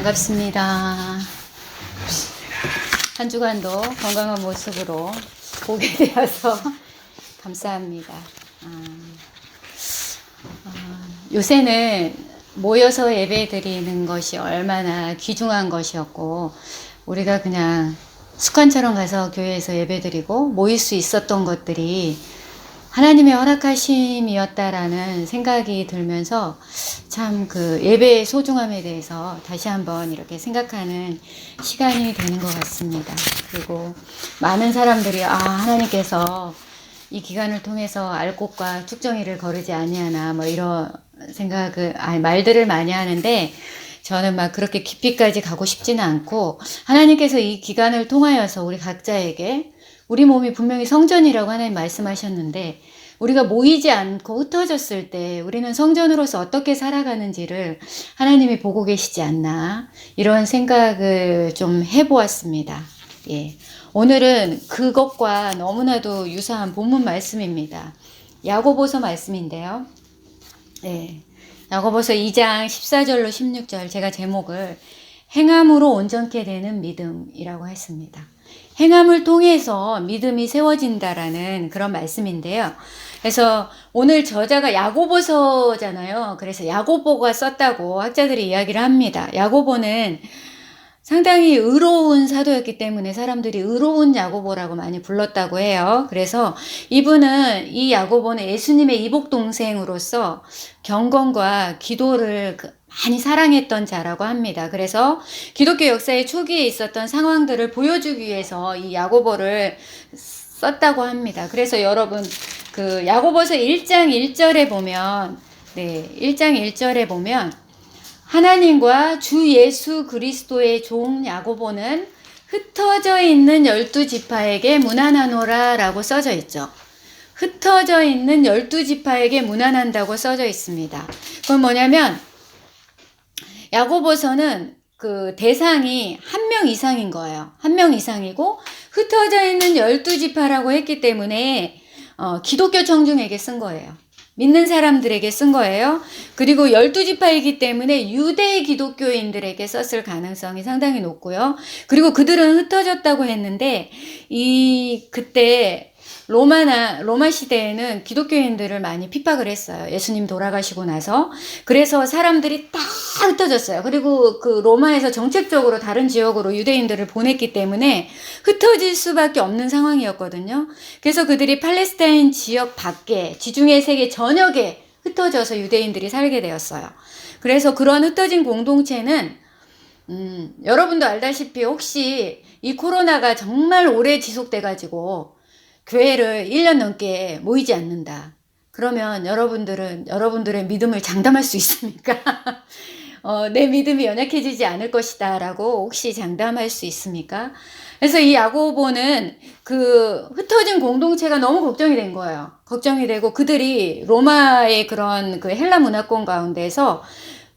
반갑습니다. 한 주간도 건강한 모습으로 보게 되어서 감사합니다. 요새는 모여서 예배 드리는 것이 얼마나 귀중한 것이었고, 우리가 그냥 습관처럼 가서 교회에서 예배 드리고 모일 수 있었던 것들이 하나님의 허락하심이었다라는 생각이 들면서 참 그 예배의 소중함에 대해서 다시 한번 이렇게 생각하는 시간이 되는 것 같습니다. 그리고 많은 사람들이 하나님께서 이 기간을 통해서 알곡과 축정이를 거르지 아니하나 뭐 이런 생각을 말들을 많이 하는데, 저는 막 그렇게 깊이까지 가고 싶지는 않고, 하나님께서 이 기간을 통하여서 우리 각자에게, 우리 몸이 분명히 성전이라고 하나님 말씀하셨는데, 우리가 모이지 않고 흩어졌을 때 우리는 성전으로서 어떻게 살아가는지를 하나님이 보고 계시지 않나, 이런 생각을 좀 해보았습니다. 오늘은 그것과 너무나도 유사한 본문 말씀입니다. 야고보서 말씀인데요. 야고보서 2장 14절로 16절, 제가 제목을 행함으로 온전케 되는 믿음이라고 했습니다. 행함을 통해서 믿음이 세워진다라는 그런 말씀인데요. 그래서 오늘 저자가 야고보서잖아요. 그래서 야고보가 썼다고 학자들이 이야기를 합니다. 야고보는 상당히 의로운 사도였기 때문에 사람들이 의로운 야고보라고 많이 불렀다고 해요. 그래서 이 야고보는 예수님의 이복 동생으로서 경건과 기도를 많이 사랑했던 자라고 합니다. 그래서 기독교 역사의 초기에 있었던 상황들을 보여주기 위해서 이 야고보를 썼다고 합니다. 그래서 여러분, 그 야고보서 1장 1절에 보면, 1장 1절에 보면 하나님과 주 예수 그리스도의 종 야고보는 흩어져 있는 12지파에게 문안하노라 라고 써져 있죠. 흩어져 있는 12지파에게 문안한다고 써져 있습니다. 그건 뭐냐면, 야고보서는 그 대상이 한 명 이상인 거예요. 한 명 이상이고 흩어져 있는 12지파라고 했기 때문에 기독교 청중에게 쓴 거예요. 믿는 사람들에게 쓴 거예요. 그리고 12지파이기 때문에 유대 기독교인들에게 썼을 가능성이 상당히 높고요. 그리고 그들은 흩어졌다고 했는데, 그때 로마 시대에는 기독교인들을 많이 핍박을 했어요. 예수님 돌아가시고 나서. 그래서 사람들이 다 흩어졌어요. 그리고 그 로마에서 정책적으로 다른 지역으로 유대인들을 보냈기 때문에 흩어질 수밖에 없는 상황이었거든요. 그래서 그들이 팔레스타인 지역 밖에, 지중해 세계 전역에 흩어져서 유대인들이 살게 되었어요. 그래서 그런 흩어진 공동체는 여러분도 알다시피, 혹시 이 코로나가 정말 오래 지속돼가지고 교회를 1년 넘게 모이지 않는다, 그러면 여러분들의 믿음을 장담할 수 있습니까? 내 믿음이 연약해지지 않을 것이다 라고 혹시 장담할 수 있습니까? 그래서 이 야고보는 그 흩어진 공동체가 너무 걱정이 된 거예요. 걱정이 되고, 그들이 로마의 그런 그 헬라 문화권 가운데서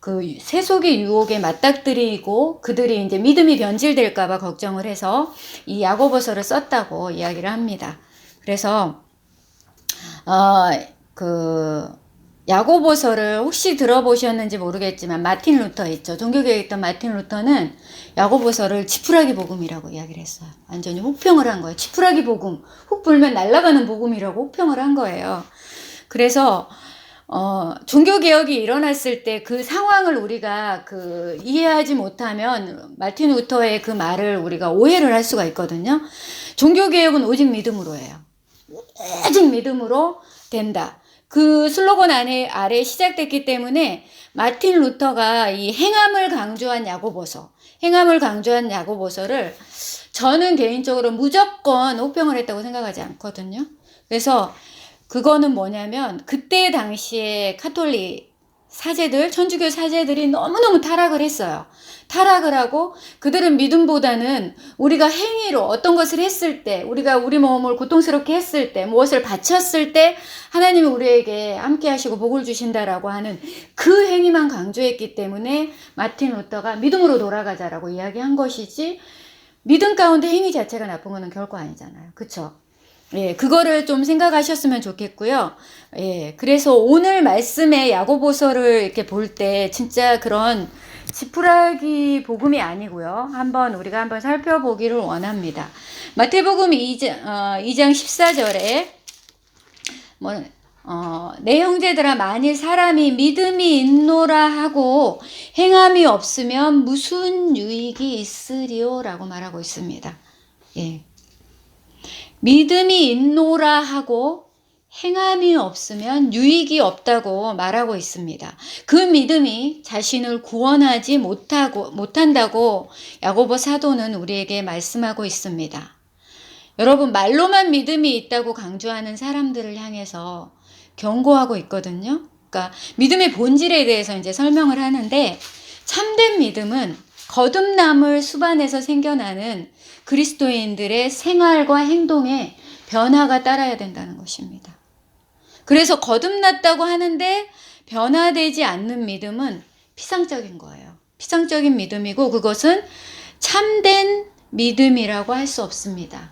그 세속의 유혹에 맞닥뜨리고 그들이 이제 믿음이 변질될까봐 걱정을 해서 이 야고보서를 썼다고 이야기를 합니다. 그래서 그 야고보서를 혹시 들어보셨는지 모르겠지만, 마틴 루터 있죠. 종교계에 있던 마틴 루터는 야고보서를 지푸라기 복음이라고 이야기를 했어요. 완전히 혹평을 한 거예요. 지푸라기 복음, 훅 불면 날아가는 복음이라고 혹평을 한 거예요. 그래서 종교개혁이 일어났을 때 그 상황을 우리가 이해하지 못하면 마틴 루터의 그 말을 우리가 오해를 할 수가 있거든요. 종교개혁은 오직 믿음으로 해요. 오직 믿음으로 된다. 그 슬로건 아래 시작됐기 때문에 마틴 루터가 이 행함을 강조한 야고보서를 저는 개인적으로 무조건 혹평을 했다고 생각하지 않거든요. 그래서 그거는 뭐냐면, 그때 당시에 카톨릭 사제들, 천주교 사제들이 너무너무 타락을 했어요. 타락을 하고, 그들은 믿음보다는 우리가 행위로 어떤 것을 했을 때, 우리가 우리 몸을 고통스럽게 했을 때, 무엇을 바쳤을 때 하나님이 우리에게 함께 하시고 복을 주신다라고 하는 그 행위만 강조했기 때문에 마틴 루터가 믿음으로 돌아가자라고 이야기한 것이지, 믿음 가운데 행위 자체가 나쁜 거는 결코 아니잖아요. 그쵸? 그거를 좀 생각하셨으면 좋겠고요. 그래서 오늘 말씀에 야고보서를 이렇게 볼 때 진짜 그런 지푸라기 복음이 아니고요. 우리가 한번 살펴보기를 원합니다. 마태복음 2장 14절에 내 형제들아 만일 사람이 믿음이 있노라 하고 행함이 없으면 무슨 유익이 있으리요? 라고 말하고 있습니다. 예. 믿음이 있노라 하고 행함이 없으면 유익이 없다고 말하고 있습니다. 그 믿음이 자신을 구원하지 못한다고 야고보 사도는 우리에게 말씀하고 있습니다. 여러분, 말로만 믿음이 있다고 강조하는 사람들을 향해서 경고하고 있거든요. 그러니까 믿음의 본질에 대해서 이제 설명을 하는데, 참된 믿음은 거듭남을 수반해서 생겨나는 그리스도인들의 생활과 행동에 변화가 따라야 된다는 것입니다. 그래서 거듭났다고 하는데 변화되지 않는 믿음은 피상적인 거예요. 피상적인 믿음이고 그것은 참된 믿음이라고 할 수 없습니다.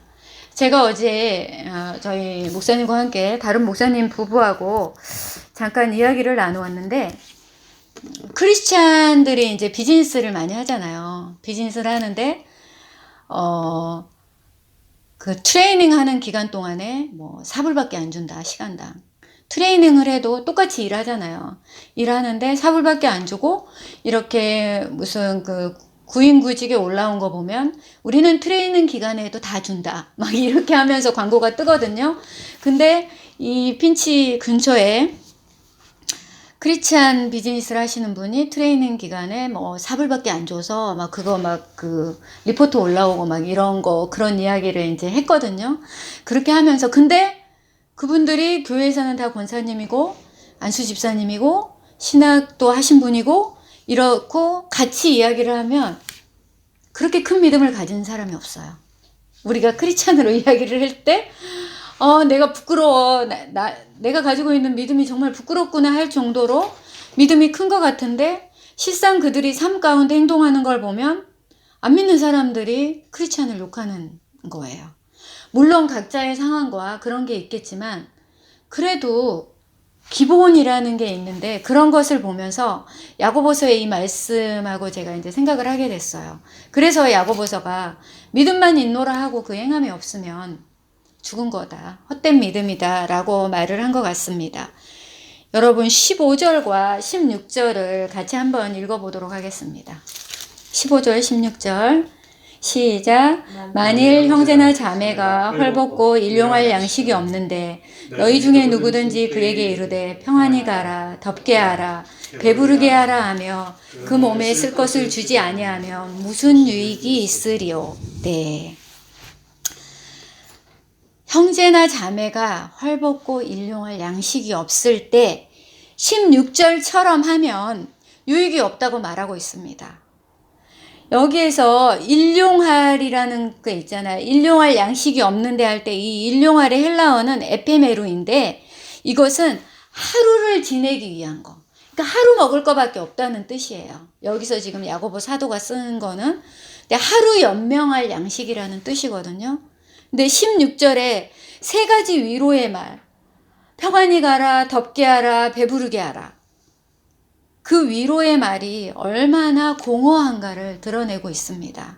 제가 어제 저희 목사님과 함께 다른 목사님 부부하고 잠깐 이야기를 나누었는데, 크리스찬들이 이제 비즈니스를 많이 하잖아요. 비즈니스를 하는데 그 트레이닝 하는 기간 동안에 뭐 $4밖에 안 준다, 시간당. 트레이닝을 해도 똑같이 일하잖아요. 일하는데 $4밖에 안 주고 이렇게 무슨 그 구인구직에 올라온 거 보면 우리는 트레이닝 기간에도 다 준다, 막 이렇게 하면서 광고가 뜨거든요. 근데 이 핀치 근처에 크리스찬 비즈니스를 하시는 분이 트레이닝 기간에 뭐 $4밖에 안 줘서 막 그거 막 그 리포트 올라오고 막 이런 거, 그런 이야기를 이제 했거든요. 그렇게 하면서, 근데 그분들이 교회에서는 다 권사님이고 안수 집사님이고 신학도 하신 분이고 이렇고 같이 이야기를 하면 그렇게 큰 믿음을 가진 사람이 없어요. 우리가 크리스찬으로 이야기를 할 때 내가 부끄러워, 내가 가지고 있는 믿음이 정말 부끄럽구나 할 정도로 믿음이 큰 것 같은데, 실상 그들이 삶 가운데 행동하는 걸 보면 안 믿는 사람들이 크리스찬을 욕하는 거예요. 물론 각자의 상황과 그런 게 있겠지만 그래도 기본이라는 게 있는데, 그런 것을 보면서 야고보서의 이 말씀하고 제가 이제 생각을 하게 됐어요. 그래서 야고보서가 믿음만 있노라 하고 그 행함이 없으면 죽은 거다, 헛된 믿음이다 라고 말을 한 것 같습니다. 여러분, 15절과 16절을 같이 한번 읽어보도록 하겠습니다. 15절 16절 시작. 만일 형제나 자매가 헐벗고 일용할 양식이 없는데 너희 중에 누구든지 그에게 이르되 평안히 가라, 덥게 하라, 배부르게 하라 하며 그 몸에 쓸 것을 주지 아니하면 무슨 유익이 있으리요? 네. 형제나 자매가 헐벗고 일용할 양식이 없을 때 16절처럼 하면 유익이 없다고 말하고 있습니다. 여기에서 일용할이라는 게 있잖아요. 일용할 양식이 없는데 할 때 이 일용할의 헬라어는 에페메루인데 이것은 하루를 지내기 위한 거. 그러니까 하루 먹을 거밖에 없다는 뜻이에요. 여기서 지금 야고보 사도가 쓰는 거는 하루 연명할 양식이라는 뜻이거든요. 근데 16절에 세 가지 위로의 말, 평안히 가라, 덥게 하라, 배부르게 하라. 그 위로의 말이 얼마나 공허한가를 드러내고 있습니다.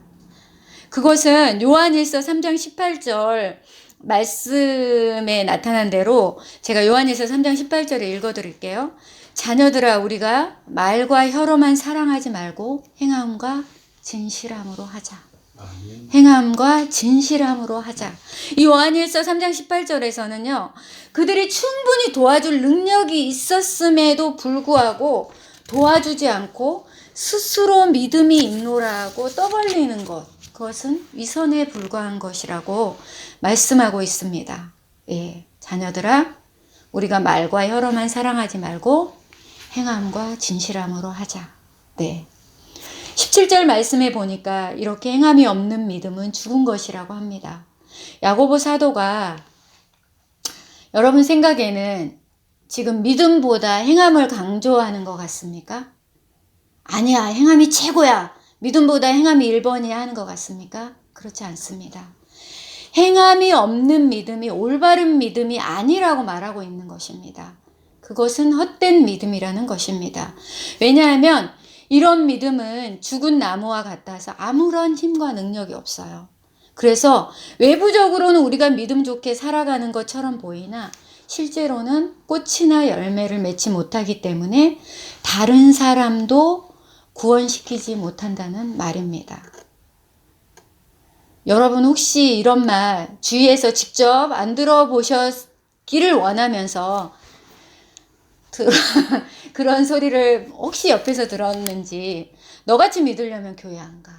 그것은 요한일서 3장 18절 말씀에 나타난 대로 제가 요한일서 3장 18절을 읽어드릴게요. 자녀들아, 우리가 말과 혀로만 사랑하지 말고 행함과 진실함으로 하자. 행함과 진실함으로 하자. 이 요한일서 3장 18절에서는요, 그들이 충분히 도와줄 능력이 있었음에도 불구하고 도와주지 않고 스스로 믿음이 있노라고 떠벌리는 것, 그것은 위선에 불과한 것이라고 말씀하고 있습니다. 예, 자녀들아, 우리가 말과 혀로만 사랑하지 말고 행함과 진실함으로 하자. 네. 17절 말씀에 보니까 이렇게 행함이 없는 믿음은 죽은 것이라고 합니다. 야고보 사도가 여러분 생각에는 지금 믿음보다 행함을 강조하는 것 같습니까? 아니야, 행함이 최고야, 믿음보다 행함이 1번이야 하는 것 같습니까? 그렇지 않습니다. 행함이 없는 믿음이 올바른 믿음이 아니라고 말하고 있는 것입니다. 그것은 헛된 믿음이라는 것입니다. 왜냐하면 이런 믿음은 죽은 나무와 같아서 아무런 힘과 능력이 없어요. 그래서 외부적으로는 우리가 믿음 좋게 살아가는 것처럼 보이나 실제로는 꽃이나 열매를 맺지 못하기 때문에 다른 사람도 구원시키지 못한다는 말입니다. 여러분 혹시 이런 말 주위에서 직접 안 들어보셨기를 원하면서 그런 소리를 혹시 옆에서 들었는지, 너같이 믿으려면 교회 안 가.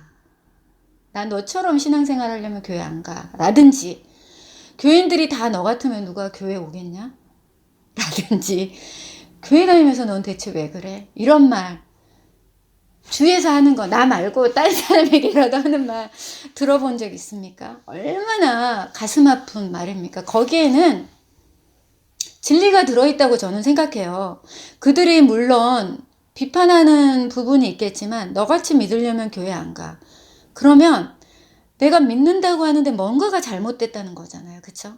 난 너처럼 신앙생활 하려면 교회 안 가. 라든지, 교인들이 다 너 같으면 누가 교회 오겠냐? 라든지, 교회 다니면서 넌 대체 왜 그래? 이런 말, 주위에서 하는 거, 나 말고 다른 사람에게라도 하는 말 들어본 적 있습니까? 얼마나 가슴 아픈 말입니까? 거기에는 진리가 들어있다고 저는 생각해요. 그들이 물론 비판하는 부분이 있겠지만 너같이 믿으려면 교회 안 가. 그러면 내가 믿는다고 하는데 뭔가가 잘못됐다는 거잖아요. 그쵸?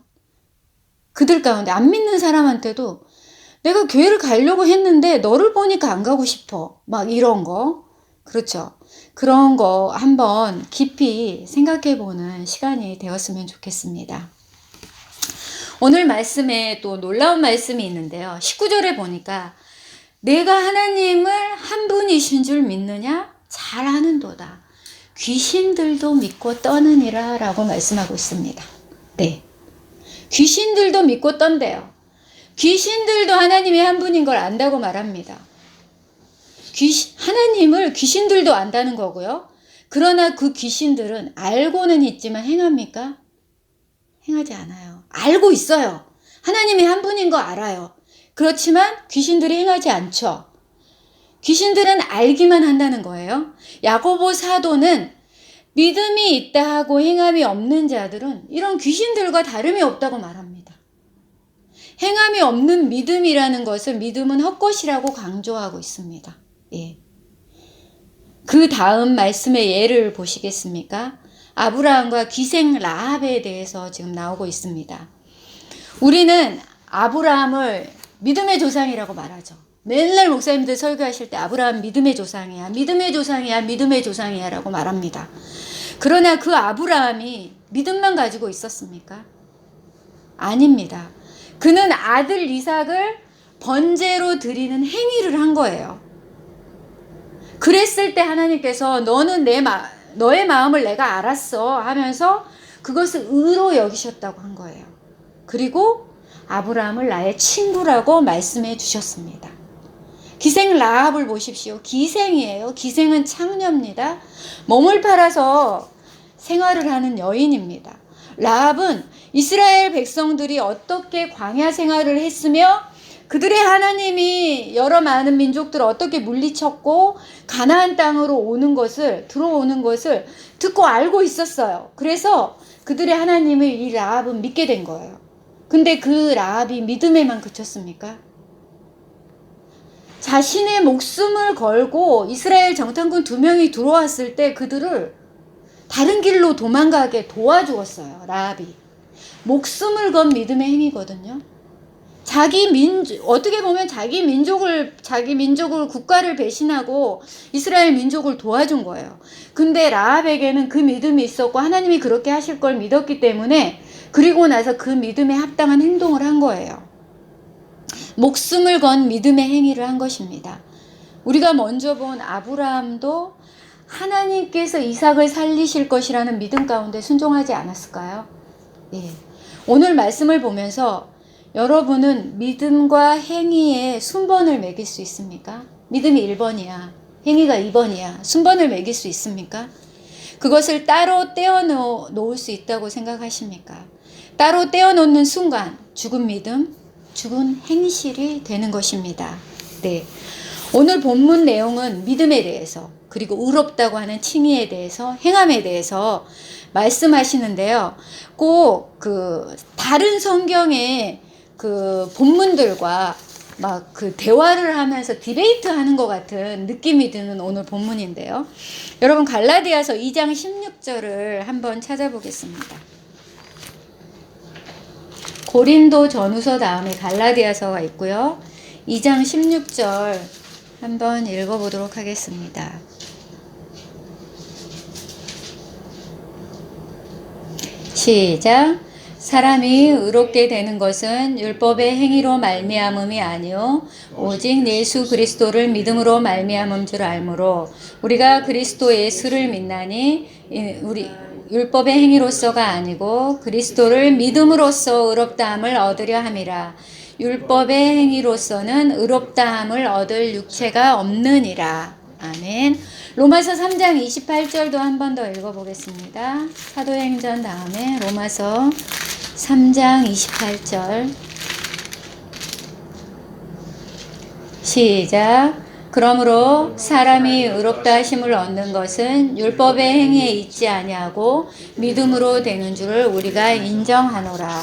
그들 가운데 안 믿는 사람한테도 내가 교회를 가려고 했는데 너를 보니까 안 가고 싶어. 막 이런 거. 그렇죠? 그런 거 한번 깊이 생각해보는 시간이 되었으면 좋겠습니다. 오늘 말씀에 또 놀라운 말씀이 있는데요. 19절에 보니까 내가 하나님을 한 분이신 줄 믿느냐? 잘 아는도다. 귀신들도 믿고 떠느니라 라고 말씀하고 있습니다. 네, 귀신들도 믿고 떤대요. 귀신들도 하나님이 한 분인 걸 안다고 말합니다. 하나님을 귀신들도 안다는 거고요. 그러나 그 귀신들은 알고는 있지만 행합니까? 행하지 않아요. 알고 있어요. 하나님이 한 분인 거 알아요. 그렇지만 귀신들이 행하지 않죠. 귀신들은 알기만 한다는 거예요. 야고보 사도는 믿음이 있다 하고 행함이 없는 자들은 이런 귀신들과 다름이 없다고 말합니다. 행함이 없는 믿음이라는 것을 믿음은 헛것이라고 강조하고 있습니다. 예. 그 다음 말씀의 예를 보시겠습니까? 아브라함과 기생 라합에 대해서 지금 나오고 있습니다. 우리는 아브라함을 믿음의 조상이라고 말하죠. 맨날 목사님들 설교하실 때 아브라함 믿음의 조상이야, 믿음의 조상이야, 믿음의 조상이야 라고 말합니다. 그러나 그 아브라함이 믿음만 가지고 있었습니까? 아닙니다. 그는 아들 이삭을 번제로 드리는 행위를 한 거예요. 그랬을 때 하나님께서 너는 너의 마음을 내가 알았어 하면서 그것을 의로 여기셨다고 한 거예요. 그리고 아브라함을 나의 친구라고 말씀해 주셨습니다. 기생 라합을 보십시오. 기생이에요. 기생은 창녀입니다. 몸을 팔아서 생활을 하는 여인입니다. 라합은 이스라엘 백성들이 어떻게 광야 생활을 했으며 그들의 하나님이 여러 많은 민족들을 어떻게 물리쳤고 가나안 땅으로 들어오는 것을 듣고 알고 있었어요. 그래서 그들의 하나님을 이 라합은 믿게 된 거예요. 근데 그 라합이 믿음에만 그쳤습니까? 자신의 목숨을 걸고 이스라엘 정탐꾼 2명이 들어왔을 때 그들을 다른 길로 도망가게 도와주었어요. 라합이. 목숨을 건 믿음의 행위거든요. 어떻게 보면 자기 민족을 국가를 배신하고 이스라엘 민족을 도와준 거예요. 근데 라합에게는 그 믿음이 있었고 하나님이 그렇게 하실 걸 믿었기 때문에 그리고 나서 그 믿음에 합당한 행동을 한 거예요. 목숨을 건 믿음의 행위를 한 것입니다. 우리가 먼저 본 아브라함도 하나님께서 이삭을 살리실 것이라는 믿음 가운데 순종하지 않았을까요? 예. 오늘 말씀을 보면서 여러분은 믿음과 행위에 순번을 매길 수 있습니까? 믿음이 1번이야. 행위가 2번이야. 순번을 매길 수 있습니까? 그것을 따로 떼어놓을 수 있다고 생각하십니까? 따로 떼어놓는 순간 죽은 믿음, 죽은 행실이 되는 것입니다. 네. 오늘 본문 내용은 믿음에 대해서 그리고 의롭다고 하는 칭의에 대해서 행함에 대해서 말씀하시는데요. 꼭 다른 성경의 본문들과 막 대화를 하면서 디베이트 하는 것 같은 느낌이 드는 오늘 본문인데요. 여러분 갈라디아서 2장 16절을 한번 찾아보겠습니다. 고린도 전후서 다음에 갈라디아서가 있고요. 2장 16절 한번 읽어보도록 하겠습니다. 시작. 사람이 의롭게 되는 것은 율법의 행위로 말미암음이 아니요 오직 예수 그리스도를 믿음으로 말미암은 줄 알므로 우리가 그리스도 예수를 믿나니 우리 율법의 행위로서가 아니고 그리스도를 믿음으로써 의롭다함을 얻으려 함이라. 율법의 행위로서는 의롭다함을 얻을 육체가 없느니라. 아멘. 로마서 3장 28절도 한 번 더 읽어보겠습니다. 사도행전 다음에 로마서 3장 28절 시작. 그러므로 사람이 의롭다 하심을 얻는 것은 율법의 행위에 있지 아니하고 믿음으로 되는 줄을 우리가 인정하노라.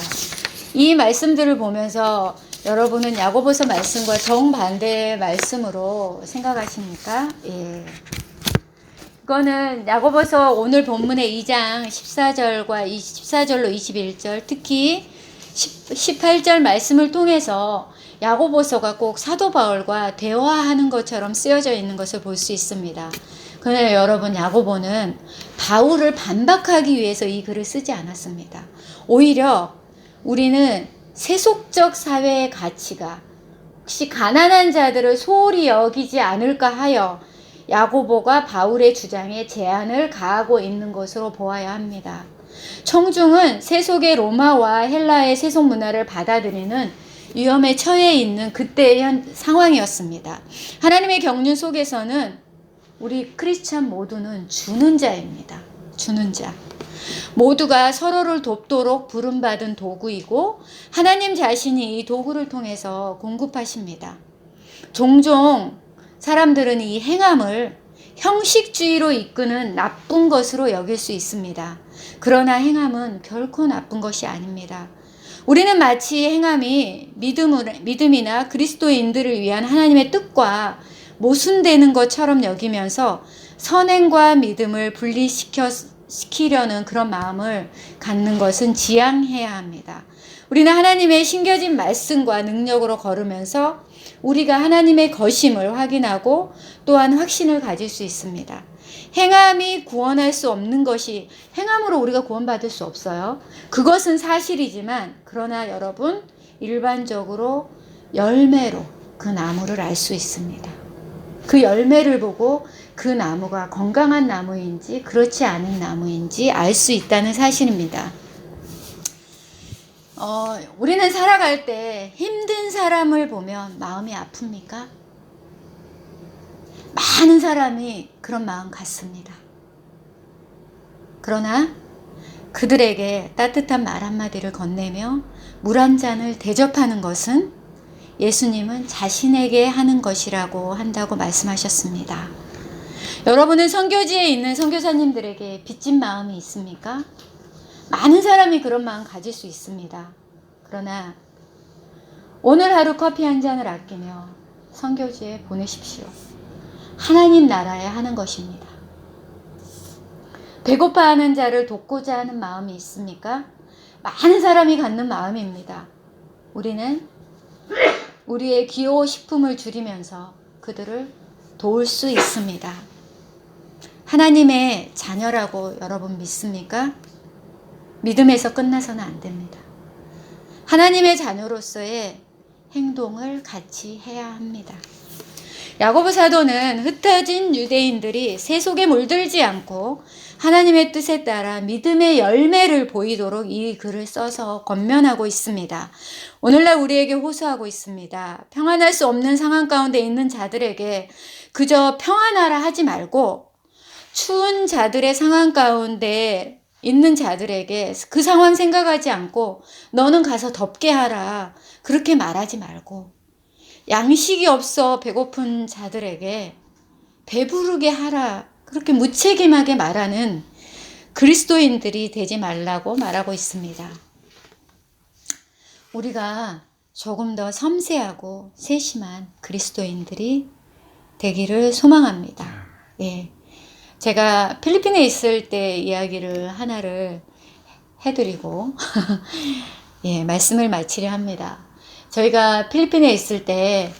이 말씀들을 보면서 여러분은 야고보서 말씀과 정반대의 말씀으로 생각하십니까? 예. 이거는 야고보서 오늘 본문의 2장 14절과 14절로 21절, 특히 18절 말씀을 통해서 야고보서가 꼭 사도 바울과 대화하는 것처럼 쓰여져 있는 것을 볼 수 있습니다. 그러나 여러분, 야고보는 바울을 반박하기 위해서 이 글을 쓰지 않았습니다. 오히려 우리는 세속적 사회의 가치가 혹시 가난한 자들을 소홀히 여기지 않을까 하여 야고보가 바울의 주장에 제한을 가하고 있는 것으로 보아야 합니다. 청중은 세속의 로마와 헬라의 세속 문화를 받아들이는 위험에 처해 있는 그때의 상황이었습니다. 하나님의 경륜 속에서는 우리 크리스찬 모두는 주는 자입니다. 주는 자. 모두가 서로를 돕도록 부름받은 도구이고 하나님 자신이 이 도구를 통해서 공급하십니다. 종종 사람들은 이 행함을 형식주의로 이끄는 나쁜 것으로 여길 수 있습니다. 그러나 행함은 결코 나쁜 것이 아닙니다. 우리는 마치 행함이 믿음이나 그리스도인들을 위한 하나님의 뜻과 모순되는 것처럼 여기면서 선행과 믿음을 분리시키려는 그런 마음을 갖는 것은 지양해야 합니다. 우리는 하나님의 심겨진 말씀과 능력으로 걸으면서 우리가 하나님의 것임을 확인하고 또한 확신을 가질 수 있습니다. 행함이 구원할 수 없는 것이, 행함으로 우리가 구원받을 수 없어요. 그것은 사실이지만, 그러나 여러분, 일반적으로 열매로 그 나무를 알 수 있습니다. 그 열매를 보고 그 나무가 건강한 나무인지 그렇지 않은 나무인지 알 수 있다는 사실입니다. 우리는 살아갈 때 힘든 사람을 보면 마음이 아픕니까? 많은 사람이 그런 마음 갖습니다. 그러나 그들에게 따뜻한 말 한마디를 건네며 물 한 잔을 대접하는 것은 예수님은 자신에게 하는 것이라고 한다고 말씀하셨습니다. 여러분은 선교지에 있는 선교사님들에게 빚진 마음이 있습니까? 많은 사람이 그런 마음 가질 수 있습니다. 그러나 오늘 하루 커피 한 잔을 아끼며 선교지에 보내십시오. 하나님 나라에 하는 것입니다. 배고파하는 자를 돕고자 하는 마음이 있습니까? 많은 사람이 갖는 마음입니다. 우리는 우리의 기호식품을 줄이면서 그들을 도울 수 있습니다. 하나님의 자녀라고 여러분 믿습니까? 믿음에서 끝나서는 안 됩니다. 하나님의 자녀로서의 행동을 같이 해야 합니다. 야고보 사도는 흩어진 유대인들이 세속에 물들지 않고 하나님의 뜻에 따라 믿음의 열매를 보이도록 이 글을 써서 권면하고 있습니다. 오늘날 우리에게 호소하고 있습니다. 평안할 수 없는 상황 가운데 있는 자들에게 그저 평안하라 하지 말고 추운 자들의 상황 가운데 있는 자들에게 그 상황 생각하지 않고 너는 가서 덥게 하라 그렇게 말하지 말고 양식이 없어 배고픈 자들에게 배부르게 하라 그렇게 무책임하게 말하는 그리스도인들이 되지 말라고 말하고 있습니다. 우리가 조금 더 섬세하고 세심한 그리스도인들이 되기를 소망합니다. 예. 제가 필리핀에 있을 때 이야기를 하나를 해드리고 예, 말씀을 마치려 합니다. 저희가 필리핀에 있을 때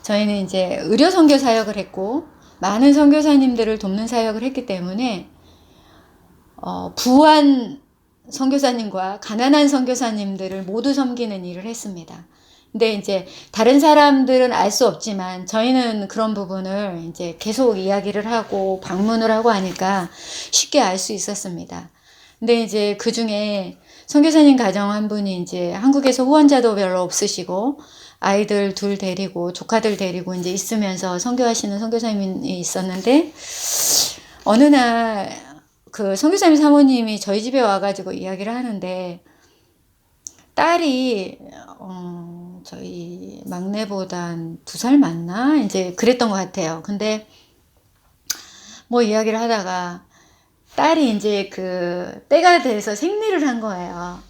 저희는 이제 의료 선교 사역을 했고 많은 선교사님들을 돕는 사역을 했기 때문에 부한 선교사님과 가난한 선교사님들을 모두 섬기는 일을 했습니다. 근데 이제 다른 사람들은 알 수 없지만 저희는 그런 부분을 이제 계속 이야기를 하고 방문을 하고 하니까 쉽게 알 수 있었습니다. 근데 이제 그 중에 선교사님 가정 한 분이 이제 한국에서 후원자도 별로 없으시고 아이들 둘 데리고 조카들 데리고 이제 있으면서 선교하시는 선교사님이 있었는데 어느 날 그 선교사님 사모님이 저희 집에 와가지고 이야기를 하는데 딸이 저희 막내보다 2살 많나? 이제 그랬던 것 같아요. 근데 뭐 이야기를 하다가 딸이 이제 그 때가 돼서 생리를 한 거예요.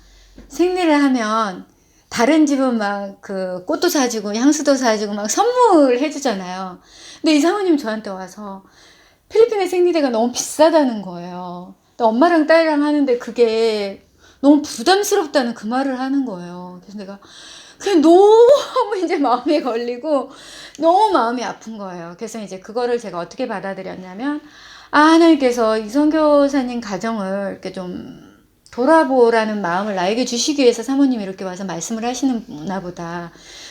생리를 하면 다른 집은 막 그 꽃도 사주고 향수도 사주고 막 선물해 주잖아요. 근데 이 사모님 저한테 와서 필리핀의 생리대가 너무 비싸다는 거예요. 엄마랑 딸이랑 하는데 그게 너무 부담스럽다는 그 말을 하는 거예요. 그래서 내가 그냥 너무 이제 마음에 걸리고 너무 마음이 아픈 거예요. 그래서 이제 그거를 제가 어떻게 받아들였냐면 하나님께서 이 선교사님 가정을 이렇게 좀 돌아보라는 마음을 나에게 주시기 위해서 사모님이 이렇게 와서 말씀을 하시나 보다.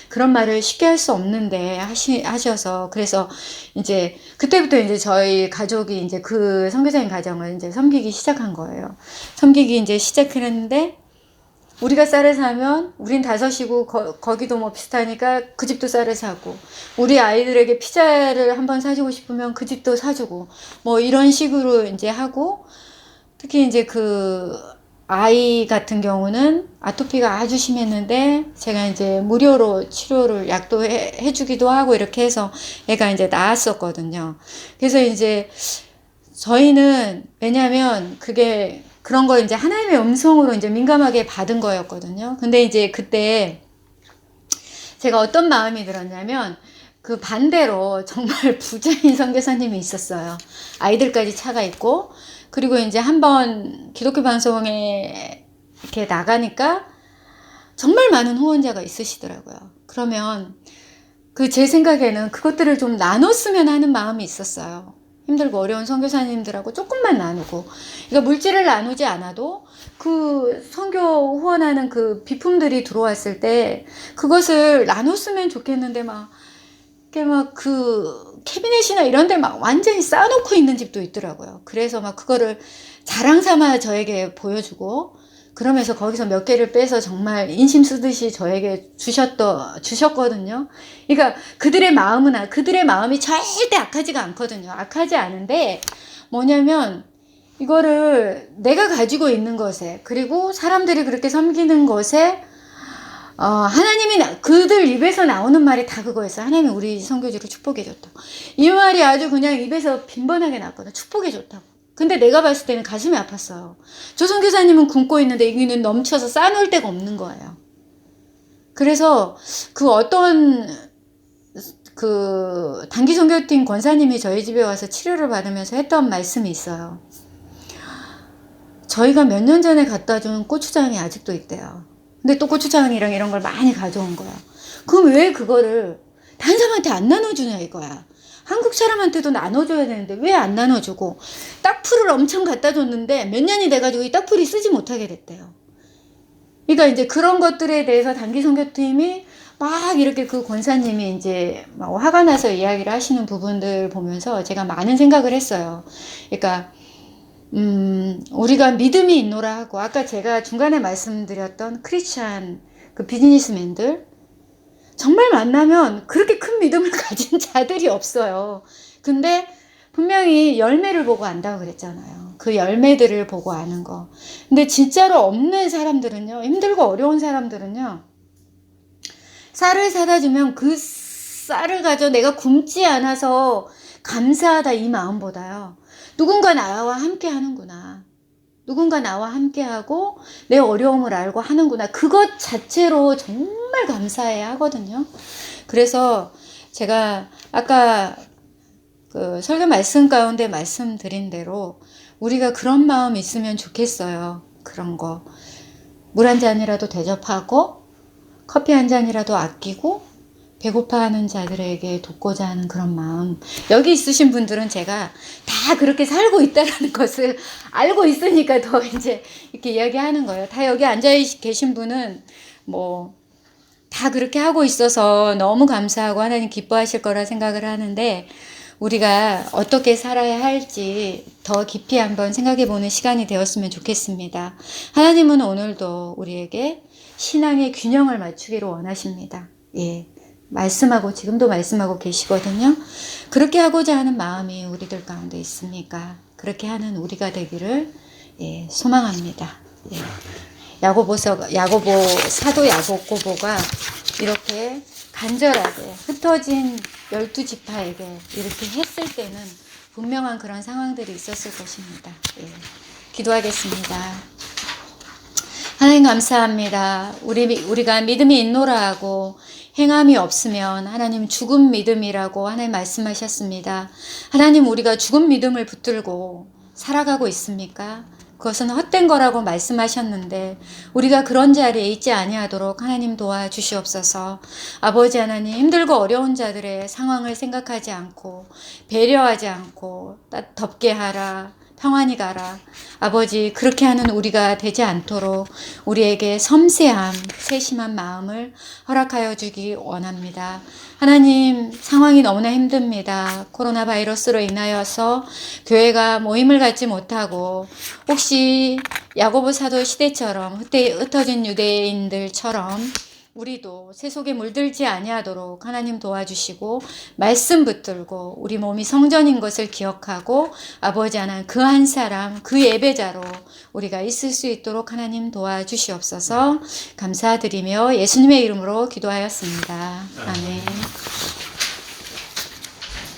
그런 말을 쉽게 할 수 없는데 하셔서 그래서 이제 그때부터 이제 저희 가족이 이제 그 선교사님 가정을 이제 섬기기 시작한 거예요. 섬기기 이제 시작했는데 우리가 쌀을 사면 우린 5이고 거기도 뭐 비슷하니까 그 집도 쌀을 사고 우리 아이들에게 피자를 한번 사주고 싶으면 그 집도 사주고 뭐 이런 식으로 이제 하고 특히 이제 그 아이 같은 경우는 아토피가 아주 심했는데 제가 이제 무료로 치료를 약도 해주기도 하고 이렇게 해서 애가 이제 나았었거든요. 그래서 이제 저희는 왜냐면 그게 그런 거 이제 하나님의 음성으로 이제 민감하게 받은 거였거든요. 근데 이제 그때 제가 어떤 마음이 들었냐면 그 반대로 정말 부자인 선교사님이 있었어요. 아이들까지 차가 있고 그리고 이제 한번 기독교 방송에 이렇게 나가니까 정말 많은 후원자가 있으시더라고요. 그러면 그 제 생각에는 그것들을 좀 나눴으면 하는 마음이 있었어요. 힘들고 어려운 선교사님들하고 조금만 나누고 그러니까 물질을 나누지 않아도 그 선교 후원하는 그 비품들이 들어왔을 때 그것을 나눴으면 좋겠는데 막 그 캐비넷이나 이런 데 막 완전히 쌓아놓고 있는 집도 있더라고요. 그래서 막 그거를 자랑 삼아 저에게 보여주고 그러면서 거기서 몇 개를 빼서 정말 인심 쓰듯이 저에게 주셨거든요. 그러니까 그들의 마음이 절대 악하지가 않거든요. 악하지 않은데 뭐냐면 이거를 내가 가지고 있는 것에 그리고 사람들이 그렇게 섬기는 것에 하나님이 그들 입에서 나오는 말이 다 그거였어. 하나님이 우리 선교지를 축복해 줬다고. 이 말이 아주 그냥 입에서 빈번하게 나왔거든. 축복해 줬다고. 근데 내가 봤을 때는 가슴이 아팠어요. 저 선교사님은 굶고 있는데 여기는 넘쳐서 쌓아놓을 데가 없는 거예요. 그래서 그 어떤 그 단기 선교팀 권사님이 저희 집에 와서 치료를 받으면서 했던 말씀이 있어요. 저희가 몇 년 전에 갖다 준 고추장이 아직도 있대요. 근데 또 고추장이랑 이런 걸 많이 가져온 거야. 그럼 왜 그거를 다른 사람한테 안 나눠주냐 이거야. 한국 사람한테도 나눠줘야 되는데 왜 안 나눠주고 딱풀을 엄청 갖다 줬는데 몇 년이 돼가지고 이 딱풀이 쓰지 못하게 됐대요. 그러니까 이제 그런 것들에 대해서 단기 선교팀이 막 이렇게 그 권사님이 이제 막 화가 나서 이야기를 하시는 부분들 보면서 제가 많은 생각을 했어요. 그러니까 우리가 믿음이 있노라 하고 아까 제가 중간에 말씀드렸던 크리스찬 그 비즈니스맨들 정말 만나면 그렇게 큰 믿음을 가진 자들이 없어요. 근데 분명히 열매를 보고 안다고 그랬잖아요. 그 열매들을 보고 아는 거. 근데 진짜로 없는 사람들은요, 힘들고 어려운 사람들은요, 쌀을 사다 주면 그 쌀을 가져 내가 굶지 않아서 감사하다 이 마음보다요. 누군가 나와 함께 하는구나. 누군가 나와 함께하고 내 어려움을 알고 하는구나. 그것 자체로 정말 감사해야 하거든요. 그래서 제가 아까 그 설교 말씀 가운데 말씀드린 대로 우리가 그런 마음이 있으면 좋겠어요. 그런 거. 물 한 잔이라도 대접하고 커피 한 잔이라도 아끼고 배고파하는 자들에게 돕고자 하는 그런 마음. 여기 있으신 분들은 제가 다 그렇게 살고 있다라는 것을 알고 있으니까 더 이제 이렇게 이야기하는 거예요. 다 여기 앉아 계신 분은 뭐 다 그렇게 하고 있어서 너무 감사하고 하나님 기뻐하실 거라 생각을 하는데, 우리가 어떻게 살아야 할지 더 깊이 한번 생각해 보는 시간이 되었으면 좋겠습니다. 하나님은 오늘도 우리에게 신앙의 균형을 맞추기를 원하십니다. 예. 말씀하고 지금도 말씀하고 계시거든요. 그렇게 하고자 하는 마음이 우리들 가운데 있으니까 그렇게 하는 우리가 되기를 소망합니다. 예. 사도 야고보가 이렇게 간절하게 흩어진 12지파에게 이렇게 했을 때는 분명한 그런 상황들이 있었을 것입니다. 예. 기도하겠습니다. 하나님 감사합니다. 우리가 믿음이 있노라 하고 행함이 없으면 하나님 죽은 믿음이라고 하나님 말씀하셨습니다. 하나님, 우리가 죽은 믿음을 붙들고 살아가고 있습니까? 그것은 헛된 거라고 말씀하셨는데 우리가 그런 자리에 있지 아니하도록 하나님 도와주시옵소서. 아버지 하나님, 힘들고 어려운 자들의 상황을 생각하지 않고 배려하지 않고 덥게 하라, 평안히 가라. 아버지, 그렇게 하는 우리가 되지 않도록 우리에게 섬세함, 세심한 마음을 허락하여 주기 원합니다. 하나님, 상황이 너무나 힘듭니다. 코로나 바이러스로 인하여서 교회가 모임을 갖지 못하고 혹시 야고보 사도 시대처럼 흩어진 유대인들처럼 우리도 세속에 물들지 아니하도록 하나님 도와주시고 말씀 붙들고 우리 몸이 성전인 것을 기억하고 아버지 하나님, 그 한 사람, 그 예배자로 우리가 있을 수 있도록 하나님 도와주시옵소서. 감사드리며 예수님의 이름으로 기도하였습니다. 아멘.